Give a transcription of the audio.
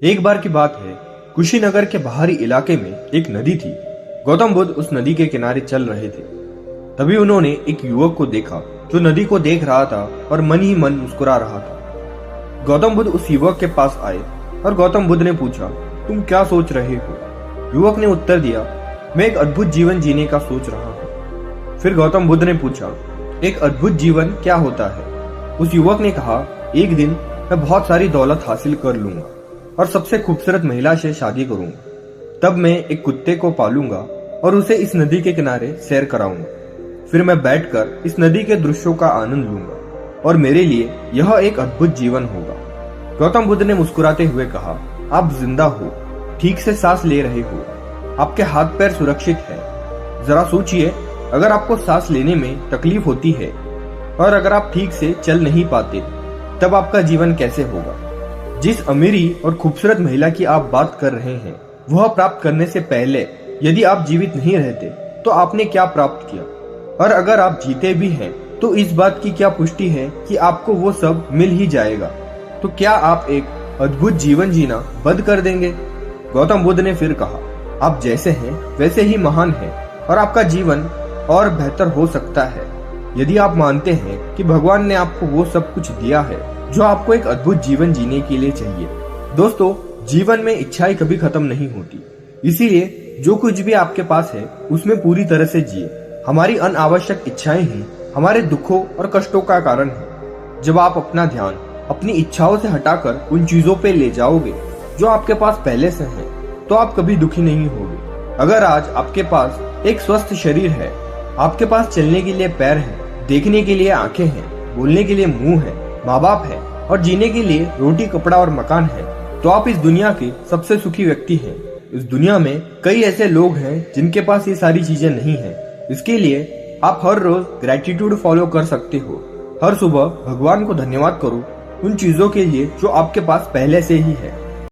एक बार की बात है, कुशीनगर के बाहरी इलाके में एक नदी थी। गौतम बुद्ध उस नदी के किनारे चल रहे थे। तभी उन्होंने एक युवक को देखा जो नदी को देख रहा था और मन ही मन मुस्कुरा रहा था। गौतम बुद्ध उस युवक के पास आए और गौतम बुद्ध ने पूछा, तुम क्या सोच रहे हो? युवक ने उत्तर दिया, मैं एक अद्भुत जीवन जीने का सोच रहा हूँ। फिर गौतम बुद्ध ने पूछा, एक अद्भुत जीवन क्या होता है? उस युवक ने कहा, एक दिन मैं बहुत सारी दौलत हासिल कर लूंगा और सबसे खूबसूरत महिला से शादी करूंगा। तब मैं एक कुत्ते को पालूंगा और उसे इस नदी के किनारे सैर कराऊंगा। फिर मैं बैठकर इस नदी के दृश्यों का आनंद लूंगा और मेरे लिए यह एक अद्भुत जीवन होगा। गौतम बुद्ध ने मुस्कुराते हुए कहा, आप जिंदा हो, ठीक से सांस ले रहे हो, आपके हाथ पैर सुरक्षित है। जरा सोचिए, अगर आपको सांस लेने में तकलीफ होती है और अगर आप ठीक से चल नहीं पाते, तब आपका जीवन कैसे होगा? जिस अमीरी और खूबसूरत महिला की आप बात कर रहे हैं, वह प्राप्त करने से पहले यदि आप जीवित नहीं रहते तो आपने क्या प्राप्त किया? और अगर आप जीते भी हैं तो इस बात की क्या पुष्टि है कि आपको वो सब मिल ही जाएगा? तो क्या आप एक अद्भुत जीवन जीना बंद कर देंगे? गौतम बुद्ध ने फिर कहा, आप जैसे हैं वैसे ही महान हैं और आपका जीवन और बेहतर हो सकता है यदि आप मानते हैं कि भगवान ने आपको वो सब कुछ दिया है जो आपको एक अद्भुत जीवन जीने के लिए चाहिए। दोस्तों, जीवन में इच्छाएं कभी खत्म नहीं होती, इसीलिए जो कुछ भी आपके पास है उसमें पूरी तरह से जिए। हमारी अनावश्यक इच्छाएं ही हमारे दुखों और कष्टों का कारण है। जब आप अपना ध्यान अपनी इच्छाओं से हटाकर उन चीजों पे ले जाओगे जो आपके पास पहले से हैं, तो आप कभी दुखी नहीं होगे। अगर आज आपके पास एक स्वस्थ शरीर है, आपके पास चलने के लिए पैर हैं, देखने के लिए आंखें हैं, बोलने के लिए मुंह है, माँ बाप है और जीने के लिए रोटी कपड़ा और मकान है, तो आप इस दुनिया के सबसे सुखी व्यक्ति हैं। इस दुनिया में कई ऐसे लोग हैं जिनके पास ये सारी चीजें नहीं हैं। इसके लिए आप हर रोज ग्रेटिट्यूड फॉलो कर सकते हो। हर सुबह भगवान को धन्यवाद करो उन चीजों के लिए जो आपके पास पहले से ही है।